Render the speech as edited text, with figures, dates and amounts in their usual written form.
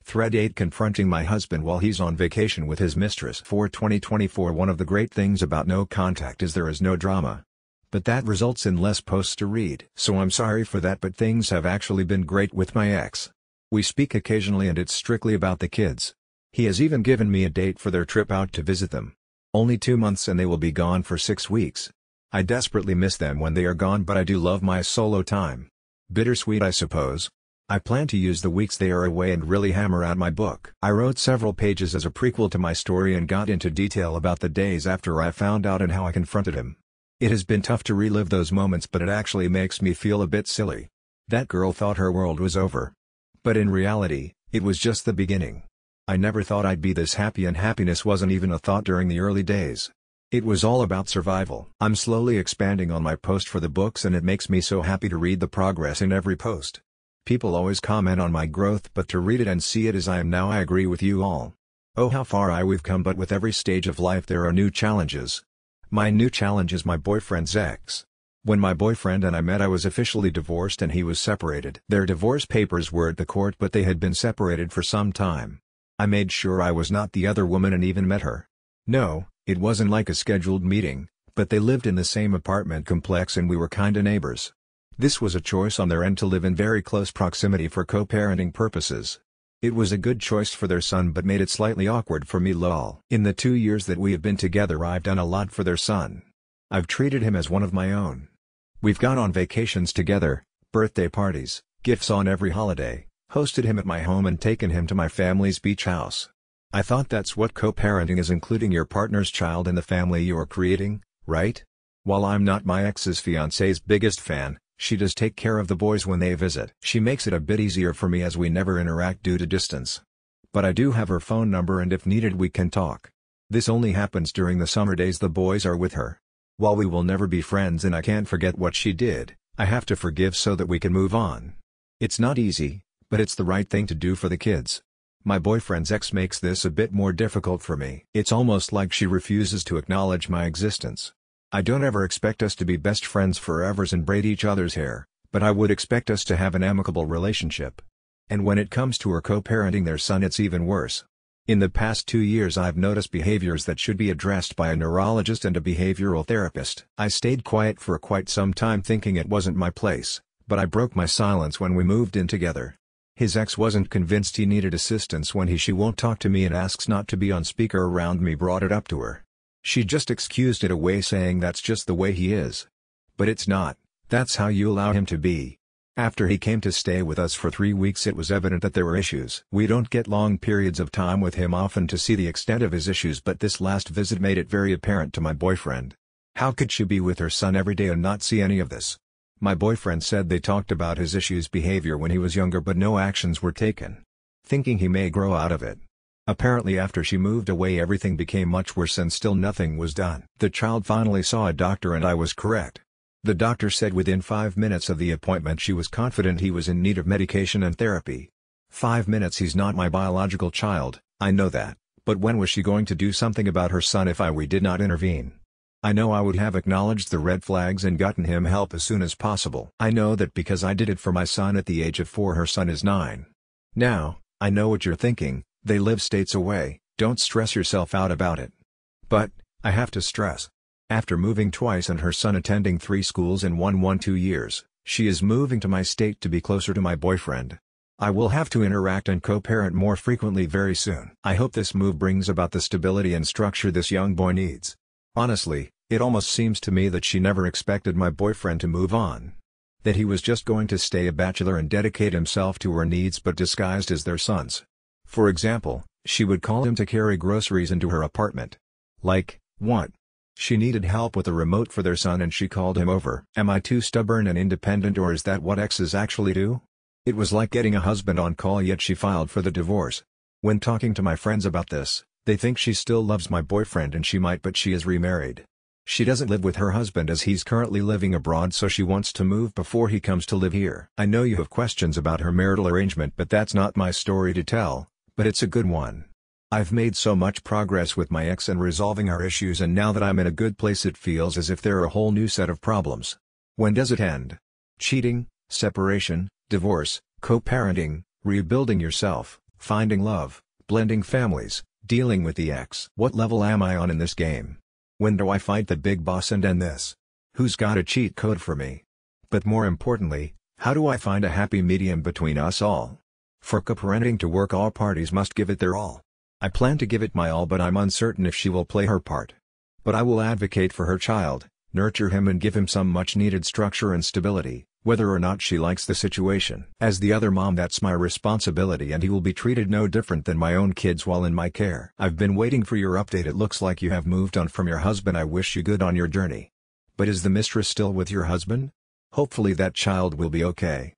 Thread 8 Confronting my husband while he's on vacation with his mistress. For 2024, one of the great things about no contact is there is no drama. But that results in less posts to read. So I'm sorry for that, but things have actually been great with my ex. We speak occasionally and it's strictly about the kids. He has even given me a date for their trip out to visit them. Only 2 months and they will be gone for 6 weeks. I desperately miss them when they are gone, but I do love my solo time. Bittersweet, I suppose. I plan to use the weeks they are away and really hammer out my book. I wrote several pages as a prequel to my story and got into detail about the days after I found out and how I confronted him. It has been tough to relive those moments, but it actually makes me feel a bit silly. That girl thought her world was over. But in reality, it was just the beginning. I never thought I'd be this happy, and happiness wasn't even a thought during the early days. It was all about survival. I'm slowly expanding on my post for the books and it makes me so happy to read the progress in every post. People always comment on my growth, but to read it and see it as I am now, I agree with you all. Oh, how far we've come, but with every stage of life there are new challenges. My new challenge is my boyfriend's ex. When my boyfriend and I met, I was officially divorced and he was separated. Their divorce papers were at the court, but they had been separated for some time. I made sure I was not the other woman and even met her. No, it wasn't like a scheduled meeting, but they lived in the same apartment complex and we were kinda neighbors. This was a choice on their end to live in very close proximity for co-parenting purposes. It was a good choice for their son but made it slightly awkward for me, lol. In the 2 years that we have been together, I've done a lot for their son. I've treated him as one of my own. We've gone on vacations together, birthday parties, gifts on every holiday, hosted him at my home and taken him to my family's beach house. I thought that's what co-parenting is, including your partner's child in the family you are creating, right? While I'm not my ex's fiance's biggest fan, she does take care of the boys when they visit. She makes it a bit easier for me as we never interact due to distance. But I do have her phone number and if needed we can talk. This only happens during the summer days the boys are with her. While we will never be friends and I can't forget what she did, I have to forgive so that we can move on. It's not easy, but it's the right thing to do for the kids. My boyfriend's ex makes this a bit more difficult for me. It's almost like she refuses to acknowledge my existence. I don't ever expect us to be best friends forever and braid each other's hair, but I would expect us to have an amicable relationship. And when it comes to her co-parenting their son, it's even worse. In the past 2 years I've noticed behaviors that should be addressed by a neurologist and a behavioral therapist. I stayed quiet for quite some time thinking it wasn't my place, but I broke my silence when we moved in together. His ex wasn't convinced he needed assistance when she won't talk to me and asks not to be on speaker around me brought it up to her. She just excused it away saying that's just the way he is. But it's not, that's how you allow him to be. After he came to stay with us for 3 weeks it was evident that there were issues. We don't get long periods of time with him often to see the extent of his issues, but this last visit made it very apparent to my boyfriend. How could she be with her son every day and not see any of this? My boyfriend said they talked about his issues behavior when he was younger but no actions were taken. Thinking he may grow out of it. Apparently after she moved away everything became much worse and still nothing was done. The child finally saw a doctor and I was correct. The doctor said within 5 minutes of the appointment she was confident he was in need of medication and therapy. 5 minutes. He's not my biological child, I know that, but when was she going to do something about her son if we did not intervene? I know I would have acknowledged the red flags and gotten him help as soon as possible. I know that because I did it for my son at the age of 4. Her son is 9. Now, I know what you're thinking. They live states away, don't stress yourself out about it. But, I have to stress. After moving twice and her son attending 3 schools in 2 years, she is moving to my state to be closer to my boyfriend. I will have to interact and co-parent more frequently very soon. I hope this move brings about the stability and structure this young boy needs. Honestly, it almost seems to me that she never expected my boyfriend to move on. That he was just going to stay a bachelor and dedicate himself to her needs but disguised as their son's. For example, she would call him to carry groceries into her apartment. Like, what? She needed help with a remote for their son and she called him over. Am I too stubborn and independent, or is that what exes actually do? It was like getting a husband on call, yet she filed for the divorce. When talking to my friends about this, they think she still loves my boyfriend and she might, but she is remarried. She doesn't live with her husband as he's currently living abroad, so she wants to move before he comes to live here. I know you have questions about her marital arrangement, but that's not my story to tell. But it's a good one. I've made so much progress with my ex and resolving our issues, and now that I'm in a good place it feels as if there are a whole new set of problems. When does it end? Cheating, separation, divorce, co-parenting, rebuilding yourself, Finding love, blending families, dealing with the ex. What level am I on in this game? When do I fight the big boss and end this? Who's got a cheat code for me? But more importantly, how do I find a happy medium between us all? For co-parenting to work, all parties must give it their all. I plan to give it my all, but I'm uncertain if she will play her part. But I will advocate for her child, nurture him and give him some much-needed structure and stability, whether or not she likes the situation. As the other mom, that's my responsibility, and he will be treated no different than my own kids while in my care. I've been waiting for your update. It looks like you have moved on from your husband. I wish you good on your journey. But is the mistress still with your husband? Hopefully that child will be okay.